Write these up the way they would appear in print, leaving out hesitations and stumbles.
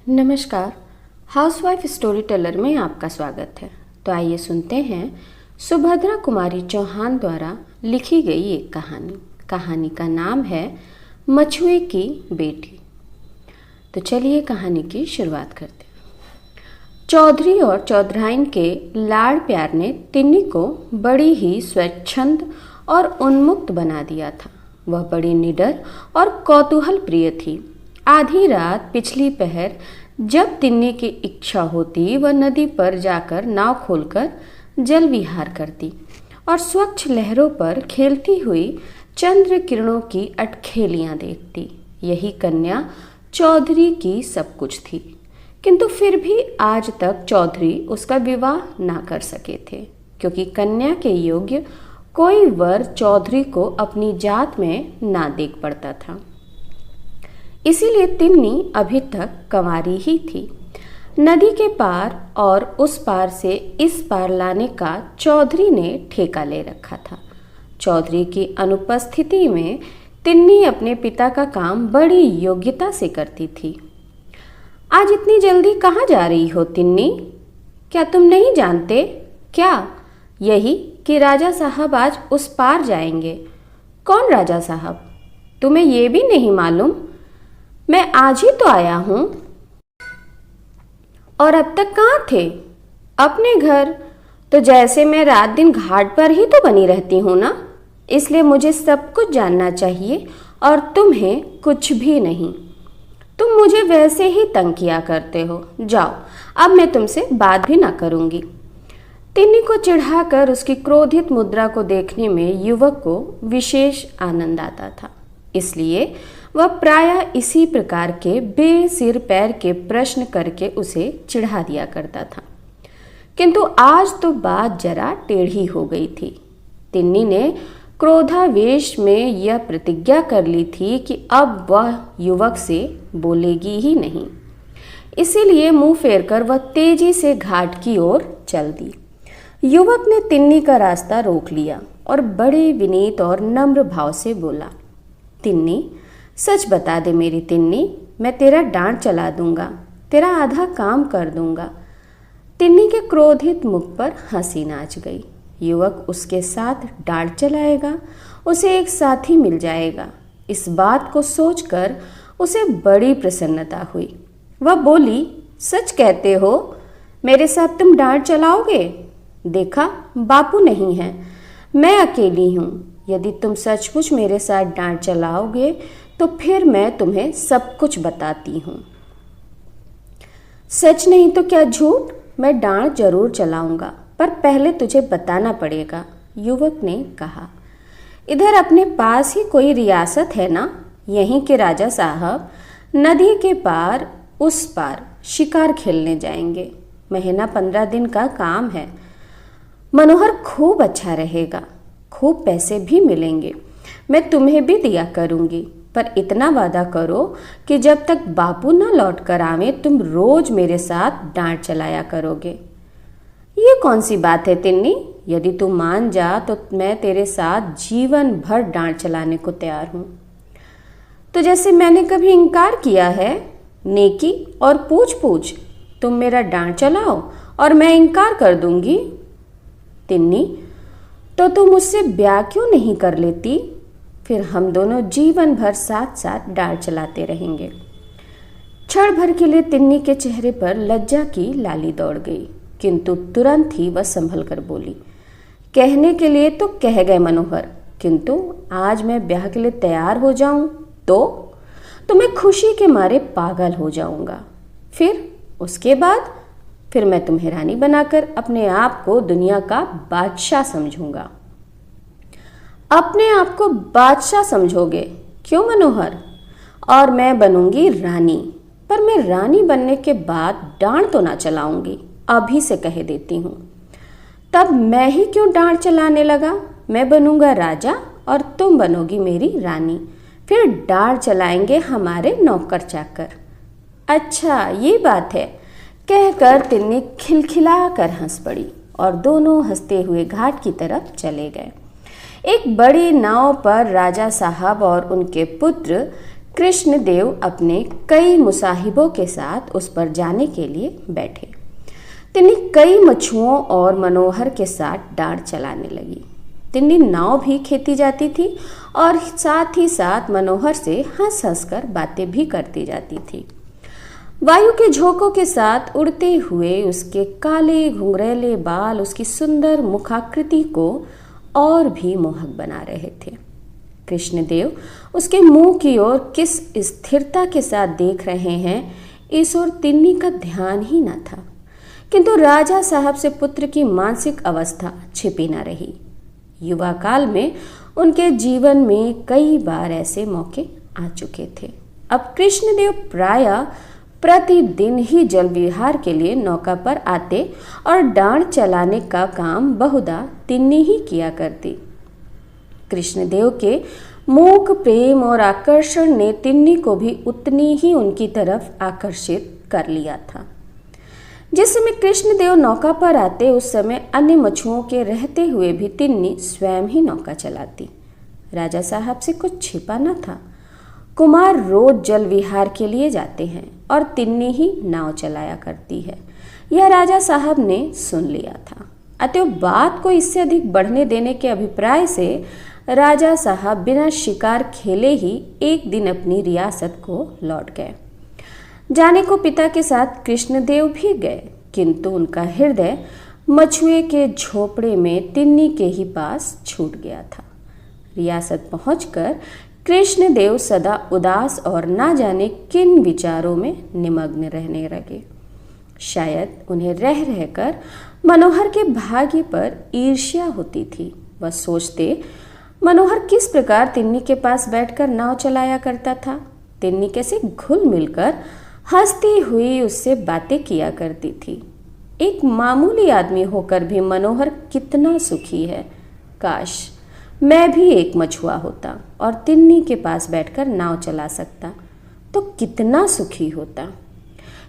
नमस्कार। Housewife story teller में आपका स्वागत है। तो आइए सुनते हैं सुभद्रा कुमारी चौहान द्वारा लिखी गई एक कहानी का नाम है मछुए की बेटी। तो चलिए कहानी की शुरुआत करते हैं। चौधरी और चौधराइन के लाड़ प्यार ने तिन्नी को बड़ी ही स्वच्छंद और उन्मुक्त बना दिया था। वह बड़ी निडर और कौतूहल प्रिय थी। आधी रात पिछली पहर जब तिन्नी की इच्छा होती वह नदी पर जाकर नाव खोलकर जल विहार करती और स्वच्छ लहरों पर खेलती हुई चंद्र किरणों की अटखेलियां देखती। यही कन्या चौधरी की सब कुछ थी, किंतु फिर भी आज तक चौधरी उसका विवाह ना कर सके थे, क्योंकि कन्या के योग्य कोई वर चौधरी को अपनी जात में ना देख पड़ता था। इसीलिए तिन्नी अभी तक कंवारी ही थी। नदी के पार और उस पार से इस पार लाने का चौधरी ने ठेका ले रखा था। चौधरी की अनुपस्थिति में तिन्नी अपने पिता का काम बड़ी योग्यता से करती थी। आज इतनी जल्दी कहाँ जा रही हो तिन्नी? क्या तुम नहीं जानते क्या यही कि राजा साहब आज उस पार जाएंगे? कौन राजा साहब? तुम्हें ये भी नहीं मालूम? मैं आज ही तो आया हूं। और अब तक कहाँ थे? अपने घर। तो जैसे मैं रात दिन घाट पर ही तो बनी रहती हूं ना, इसलिए मुझे सब कुछ जानना चाहिए और तुम्हें कुछ भी नहीं। तुम मुझे वैसे ही तंग किया करते हो। जाओ, अब मैं तुमसे बात भी ना करूंगी। तिन्नी को चिढ़ाकर उसकी क्रोधित मुद्रा को देखने में युवक को विशेष आनंद आता था। इसलिए वह प्रायः इसी प्रकार के बेसिर पैर के प्रश्न करके उसे चिढ़ा दिया करता था। किंतु आज तो बात जरा टेढ़ी हो गई थी। तिन्नी ने क्रोधावेश में यह प्रतिज्ञा कर ली थी कि अब वह युवक से बोलेगी ही नहीं। इसीलिए मुंह फेरकर वह तेजी से घाट की ओर चल दी। युवक ने तिन्नी का रास्ता रोक लिया और बड़े विनीत और नम्र भाव से बोला, तिन्नी, सच बता दे मेरी तिन्नी, मैं तेरा डांट चला दूंगा, तेरा आधा काम कर दूंगा। तिन्नी के क्रोधित मुख पर हंसी नाच गई। युवक उसके साथ डांट चलाएगा, उसे एक साथी मिल जाएगा, इस बात को सोचकर उसे बड़ी प्रसन्नता हुई। वह बोली, सच कहते हो? मेरे साथ तुम डांट चलाओगे? देखा, बापू नहीं है, मैं अकेली हूँ। यदि तुम सचमुच मेरे साथ डांट चलाओगे तो फिर मैं तुम्हें सब कुछ बताती हूँ। सच नहीं तो क्या झूठ? मैं डांट जरूर चलाऊंगा, पर पहले तुझे बताना पड़ेगा, युवक ने कहा। इधर अपने पास ही कोई रियासत है ना, यहीं के राजा साहब नदी के पार उस पार शिकार खेलने जाएंगे। महीना 15 दिन का काम है। मनोहर खूब अच्छा रहेगा, खूब पैसे भी मिलेंगे। मैं तुम्हें भी दिया करूंगी, पर इतना वादा करो कि जब तक बापू न लौट कर आवे तुम रोज मेरे साथ डांट चलाया करोगे। ये कौन सी बात है तिन्नी? यदि तू मान जा तो मैं तेरे साथ जीवन भर डांट चलाने को तैयार हूँ। तो जैसे मैंने कभी इनकार किया है, नेकी और पूछ तुम मेरा डांट चलाओ और मैं इनकार कर दूंगी। तिन्नी, तो तुम मुझसे ब्याह क्यों नहीं कर लेती? फिर हम दोनों जीवन भर साथ साथ डांट चलाते रहेंगे। क्षण भर के लिए तिन्नी के चेहरे पर लज्जा की लाली दौड़ गई, किंतु तुरंत ही वह संभल कर बोली, कहने के लिए तो कह गए मनोहर, किंतु आज मैं ब्याह के लिए तैयार हो जाऊं तो मैं खुशी के मारे पागल हो जाऊंगा। फिर उसके बाद फिर मैं तुम्हें रानी बनाकर अपने आप को दुनिया का बादशाह समझूंगा। अपने आप को बादशाह समझोगे? क्यों मनोहर? और मैं बनूंगी रानी, पर मैं रानी बनने के बाद डांट तो ना चलाऊंगी, अभी से कह देती हूँ। तब मैं ही क्यों डांट चलाने लगा? मैं बनूंगा राजा और तुम बनोगी मेरी रानी, फिर डांट चलाएंगे हमारे नौकर चाकर। अच्छा, ये बात है, कहकर तिन्नी खिलखिला कर हंस पड़ी और दोनों हंसते हुए घाट की तरफ चले गए। एक बड़ी नाव पर राजा साहब और उनके पुत्र कृष्णदेव अपने कई मुसाहिबों के साथ उस पर जाने के लिए बैठे। तिन्नी कई मछुओं और मनोहर के साथ डांट चलाने लगी। तिन्नी नाव भी खेती जाती थी और साथ ही साथ मनोहर से हंस हंस कर बातें भी करती जाती थी। वायु के झोंकों के साथ उड़ते हुए उसके काले घुंघरैले बाल उसकी सुंदर मुखाकृति को और भी मोहक बना रहे थे। कृष्णदेव उसके मुंह की ओर किस स्थिरता के साथ देख रहे हैं, इस ओर तिन्नी का ध्यान ही न था। किंतु राजा साहब से पुत्र की मानसिक अवस्था छिपी न रही। युवा काल में उनके जीवन में कई बार ऐसे मौके आ चुके थे। अब कृष्णदेव प्रायः प्रतिदिन ही जल विहार के लिए नौका पर आते और डांड चलाने का काम बहुधा तिन्नी ही किया करती। कृष्णदेव के मूक प्रेम और आकर्षण ने तिन्नी को भी उतनी ही उनकी तरफ आकर्षित कर लिया था। जिस समय कृष्णदेव नौका पर आते उस समय अन्य मछुओं के रहते हुए भी तिन्नी स्वयं ही नौका चलाती। राजा साहब से कुछ छिपा न था। कुमार रोज जल विहार के लिए जाते हैं और तिन्नी ही नाव चलाया करती है, यह राजा साहब ने सुन लिया था। अतः बात को इससे अधिक बढ़ने देने के अभिप्राय से राजा साहब बिना शिकार खेले ही एक दिन अपनी रियासत को लौट गए। जाने को पिता के साथ कृष्णदेव भी गए, किंतु उनका हृदय मछुए के झोपड़े में तिन्नी के ही पास छूट गया था। रियासत पहुंचकर कृष्णदेव सदा उदास और ना जाने किन विचारों में निमग्न रहने लगे। शायद उन्हें रह रहकर मनोहर के भाग्य पर ईर्ष्या होती थी। वह सोचते मनोहर किस प्रकार तिन्नी के पास बैठकर नाव चलाया करता था, तिन्नी कैसे घुल मिलकर हंसती हुई उससे बातें किया करती थी। एक मामूली आदमी होकर भी मनोहर कितना सुखी है। काश मैं भी एक मछुआ होता और तिन्नी के पास बैठकर नाव चला सकता तो कितना सुखी होता।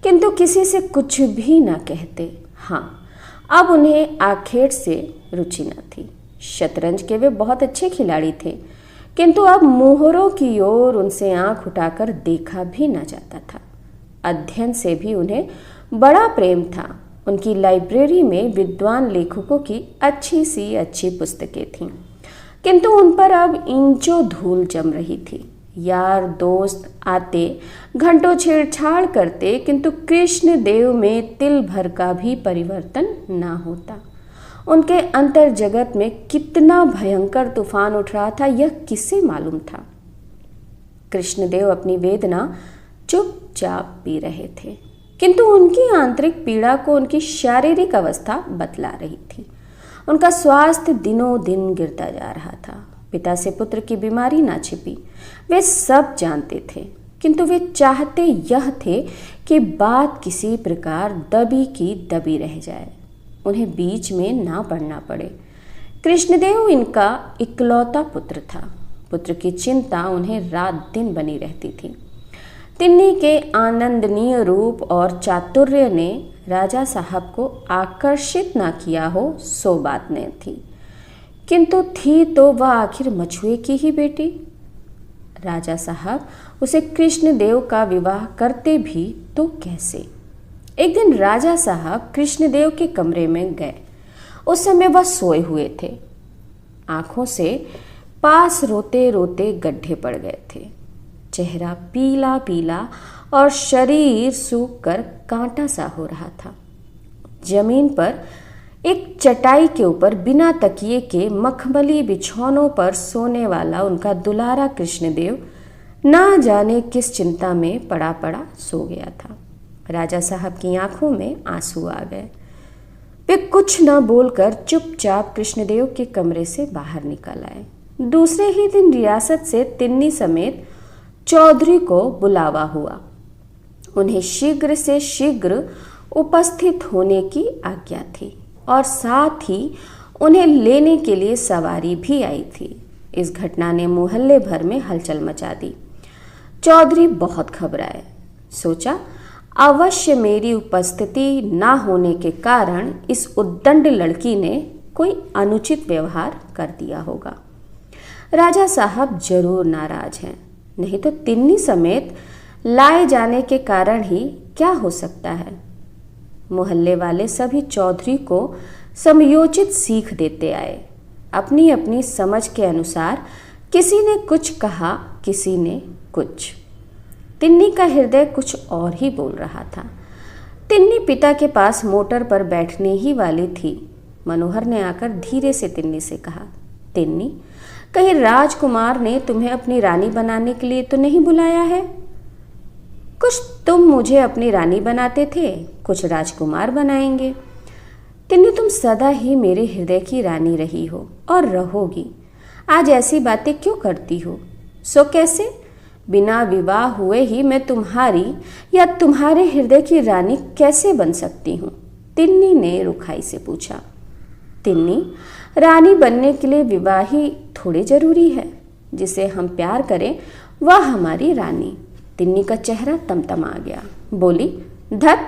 किंतु किसी से कुछ भी ना कहते। हाँ, अब उन्हें आखेट से रुचि न थी। शतरंज के वे बहुत अच्छे खिलाड़ी थे, किंतु अब मोहरों की ओर उनसे आंख उठाकर देखा भी न जाता था। अध्ययन से भी उन्हें बड़ा प्रेम था। उनकी लाइब्रेरी में विद्वान लेखकों की अच्छी सी अच्छी पुस्तकें थीं, किंतु उन पर अब इंचों धूल जम रही थी। यार दोस्त आते घंटों छेड़छाड़ करते, किंतु कृष्णदेव में तिल भर का भी परिवर्तन ना होता। उनके अंतर जगत में कितना भयंकर तूफान उठ रहा था, यह किसे मालूम था। कृष्णदेव अपनी वेदना चुपचाप पी रहे थे, किंतु उनकी आंतरिक पीड़ा को उनकी शारीरिक अवस्था बतला रही थी। उनका स्वास्थ्य दिनों दिन गिरता जा रहा था। पिता से पुत्र की बीमारी ना छिपी, वे सब जानते थे, किंतु वे चाहते यह थे कि बात किसी प्रकार दबी की दबी रह जाए, उन्हें बीच में ना पड़ना पड़े। कृष्णदेव इनका इकलौता पुत्र था। पुत्र की चिंता उन्हें रात दिन बनी रहती थी। तिन्नी के आनंदनीय रूप और चातुर्य ने राजा साहब को आकर्षित ना किया हो सो बात न थी, किंतु थी तो वह आखिर मछुए की ही बेटी। राजा साहब उसे कृष्णदेव का विवाह करते भी तो कैसे। एक दिन राजा साहब कृष्णदेव के कमरे में गए। उस समय वह सोए हुए थे। आंखों से पास रोते रोते गड्ढे पड़ गए थे। चेहरा पीला पीला और शरीर सूख कर कांटा सा हो रहा था। जमीन पर एक चटाई के ऊपर बिना तकिए के मखमली बिछौनों पर सोने वाला उनका दुलारा कृष्णदेव ना जाने किस चिंता में पड़ा पड़ा सो गया था। राजा साहब की आंखों में आंसू आ गए। वे कुछ न बोलकर चुपचाप कृष्णदेव के कमरे से बाहर निकल आए। दूसरे ही दिन रियासत से तिन्नी समेत चौधरी को बुलावा हुआ। उन्हें शीघ्र से शीघ्र उपस्थित होने की आज्ञा थी और साथ ही उन्हें लेने के लिए सवारी भी आई थी। इस घटना ने मोहल्ले भर में हलचल मचा दी। चौधरी बहुत घबराए। सोचा अवश्य मेरी उपस्थिति ना होने के कारण इस उद्दंड लड़की ने कोई अनुचित व्यवहार कर दिया होगा। राजा साहब जरूर नाराज हैं। नहीं तो तिन्नी समेत लाए जाने के कारण ही क्या हो सकता है। मोहल्ले वाले सभी चौधरी को समयोचित सीख देते आए। अपनी अपनी समझ के अनुसार किसी ने कुछ कहा, किसी ने कुछ। तिन्नी का हृदय कुछ और ही बोल रहा था। तिन्नी पिता के पास मोटर पर बैठने ही वाली थी। मनोहर ने आकर धीरे से तिन्नी से कहा, तिन्नी, कहीं राजकुमार ने तुम्हें अपनी रानी बनाने के लिए तो नहीं बुलाया है? कुछ तुम मुझे अपनी रानी बनाते थे, कुछ राजकुमार बनाएंगे। तिन्नी, तुम सदा ही मेरे हृदय की रानी रही हो और रहोगी। आज ऐसी बातें क्यों करती हो? सो कैसे? बिना विवाह हुए ही मैं तुम्हारी या तुम्हारे हृदय की रानी कैसे बन सकती हूँ? तिन्नी ने रुखाई से पूछा। तिन्नी, रानी बनने के लिए विवाह ही थोड़े जरूरी है। जिसे हम प्यार करें वह हमारी रानी। तिन्नी का चेहरा तमतमा गया। बोली, धत,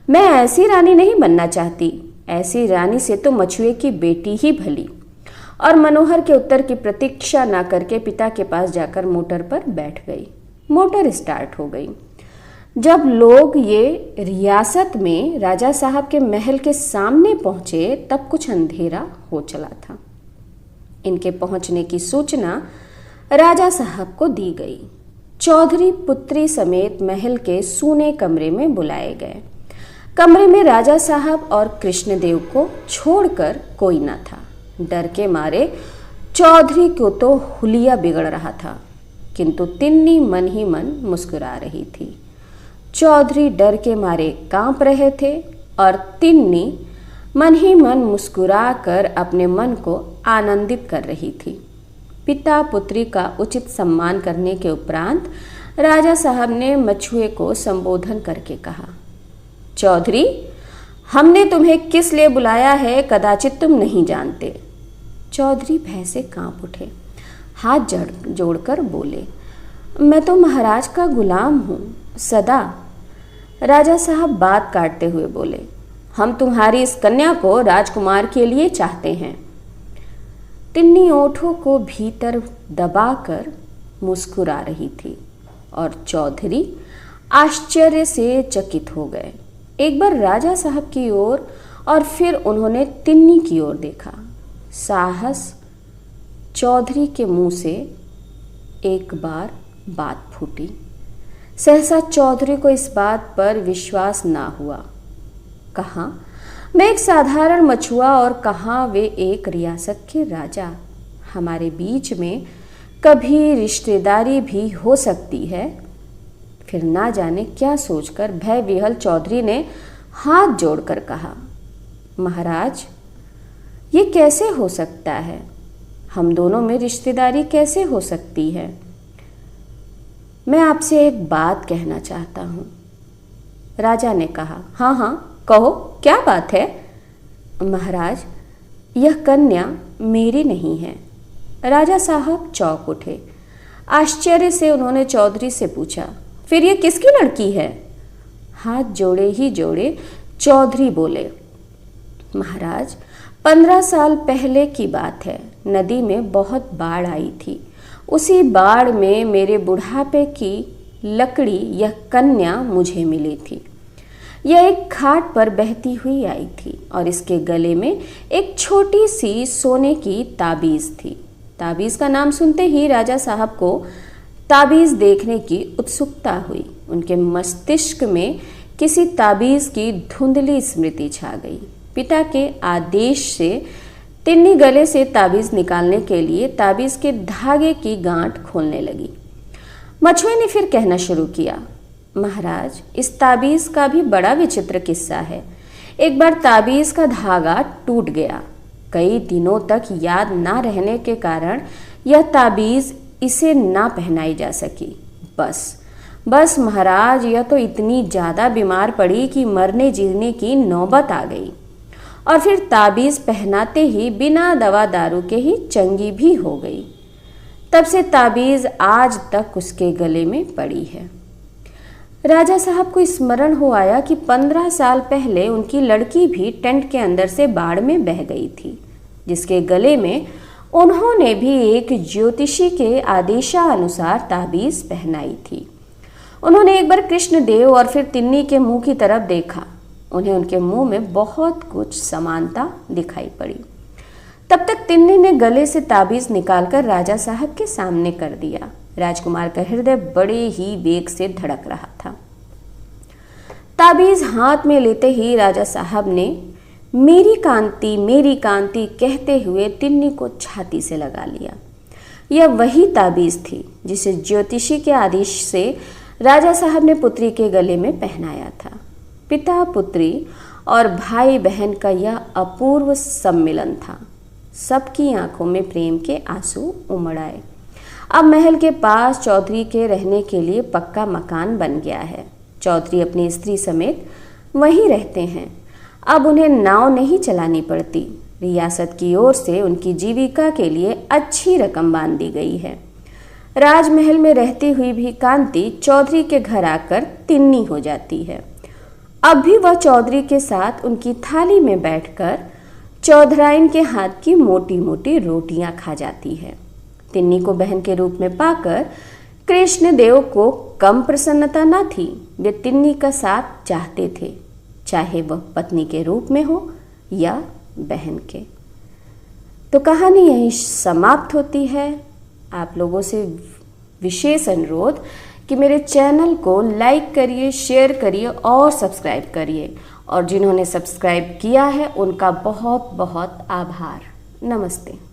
मैं ऐसी रानी नहीं बनना चाहती। ऐसी रानी से तो मछुए की बेटी ही भली। और मनोहर के उत्तर की प्रतीक्षा न करके पिता के पास जाकर मोटर पर बैठ गई। मोटर स्टार्ट हो गई। जब लोग ये रियासत में राजा साहब के महल के सामने पहुंचे तब कुछ अंधेरा हो चला था। इनके पहुंचने की सूचना राजा साहब को दी गई। चौधरी पुत्री समेत महल के सूने कमरे में बुलाए गए। कमरे में राजा साहब और कृष्णदेव को छोड़कर कोई न था। डर के मारे चौधरी को तो हुलिया बिगड़ रहा था, किंतु तिन्नी मन ही मन मुस्कुरा रही थी। चौधरी डर के मारे कांप रहे थे और तिन्नी मन ही मन मुस्कुरा कर अपने मन को आनंदित कर रही थी। पिता पुत्री का उचित सम्मान करने के उपरांत राजा साहब ने मछुए को संबोधन करके कहा, चौधरी, हमने तुम्हें किस लिए बुलाया है कदाचित तुम नहीं जानते। चौधरी भय से कांप उठे, हाथ जोड़कर बोले, मैं तो महाराज का गुलाम हूँ सदा। राजा साहब बात काटते हुए बोले, हम तुम्हारी इस कन्या को राजकुमार के लिए चाहते हैं। तिन्नी ओठों को भीतर दबाकर मुस्कुरा रही थी और चौधरी आश्चर्य से चकित हो गए। एक बार राजा साहब की ओर और फिर उन्होंने तिन्नी की ओर देखा। साहस चौधरी के मुंह से एक बार बात फूटी। सहसा चौधरी को इस बात पर विश्वास ना हुआ। कहाँ मैं एक साधारण मछुआ और कहाँ वे एक रियासत के राजा। हमारे बीच में कभी रिश्तेदारी भी हो सकती है। फिर ना जाने क्या सोचकर भय विह्वल चौधरी ने हाथ जोड़कर कहा, महाराज, ये कैसे हो सकता है? हम दोनों में रिश्तेदारी कैसे हो सकती है? मैं आपसे एक बात कहना चाहता हूँ। राजा ने कहा, हाँ हाँ कहो, क्या बात है? महाराज, यह कन्या मेरी नहीं है। राजा साहब चौंक उठे। आश्चर्य से उन्होंने चौधरी से पूछा, फिर ये किसकी लड़की है? हाथ जोड़े ही जोड़े चौधरी बोले, महाराज, 15 साल पहले की बात है। नदी में बहुत बाढ़ आई थी। उसी बाढ़ में मेरे बुढ़ापे की लकड़ी यह कन्या मुझे मिली थी। यह एक घाट पर बहती हुई आई थी और इसके गले में एक छोटी सी सोने की ताबीज़ थी। ताबीज़ का नाम सुनते ही राजा साहब को ताबीज़ देखने की उत्सुकता हुई। उनके मस्तिष्क में किसी ताबीज़ की धुंधली स्मृति छा गई। पिता के आदेश से तिन्नी गले से ताबीज़ निकालने के लिए ताबीज़ के धागे की गांठ खोलने लगी। मछुए ने फिर कहना शुरू किया, महाराज, इस ताबीज़ का भी बड़ा विचित्र किस्सा है। एक बार ताबीज़ का धागा टूट गया। कई दिनों तक याद ना रहने के कारण यह ताबीज़ इसे ना पहनाई जा सकी। बस महाराज, यह तो इतनी ज़्यादा बीमार पड़ी कि मरने जीने की नौबत आ गई और फिर ताबीज़ पहनाते ही बिना दवा दारू के ही चंगी भी हो गई। तब से ताबीज़ आज तक उसके गले में पड़ी है। राजा साहब को स्मरण हो आया कि 15 साल पहले उनकी लड़की भी टेंट के अंदर से बाढ़ में बह गई थी, जिसके गले में उन्होंने भी एक ज्योतिषी के आदेशानुसार ताबीज पहनाई थी। उन्होंने एक बार कृष्णदेव और फिर तिन्नी के मुंह की तरफ देखा। उन्हें उनके मुंह में बहुत कुछ समानता दिखाई पड़ी। तब तक तिन्नी ने गले से ताबीज निकालकर राजा साहब के सामने कर दिया। राजकुमार का हृदय बड़े ही वेग से धड़क रहा था। ताबीज हाथ में लेते ही राजा साहब ने मेरी कांति कहते हुए तिन्नी को छाती से लगा लिया। यह वही ताबीज थी जिसे ज्योतिषी के आदेश से राजा साहब ने पुत्री के गले में पहनाया था। पिता पुत्री और भाई बहन का यह अपूर्व सम्मिलन था। सबकी आंखों में प्रेम के आंसू उमड़ आए। अब महल के पास चौधरी के रहने के लिए पक्का मकान बन गया है। चौधरी अपनी स्त्री समेत वहीं रहते हैं। अब उन्हें नाव नहीं चलानी पड़ती। रियासत की ओर से उनकी जीविका के लिए अच्छी रकम बांध दी गई है। राजमहल में रहती हुई भी कांति चौधरी के घर आकर तिन्नी हो जाती है। अब भी वह चौधरी के साथ उनकी थाली में बैठकर चौधराइन के हाथ की मोटी मोटी रोटियां खा जाती है। तिन्नी को बहन के रूप में पाकर कृष्णदेव को कम प्रसन्नता न थी। वे तिन्नी का साथ चाहते थे, चाहे वह पत्नी के रूप में हो या बहन के। तो कहानी यहीं समाप्त होती है। आप लोगों से विशेष अनुरोध कि मेरे चैनल को लाइक करिए, शेयर करिए और सब्सक्राइब करिए। और जिन्होंने सब्सक्राइब किया है उनका बहुत बहुत आभार। नमस्ते।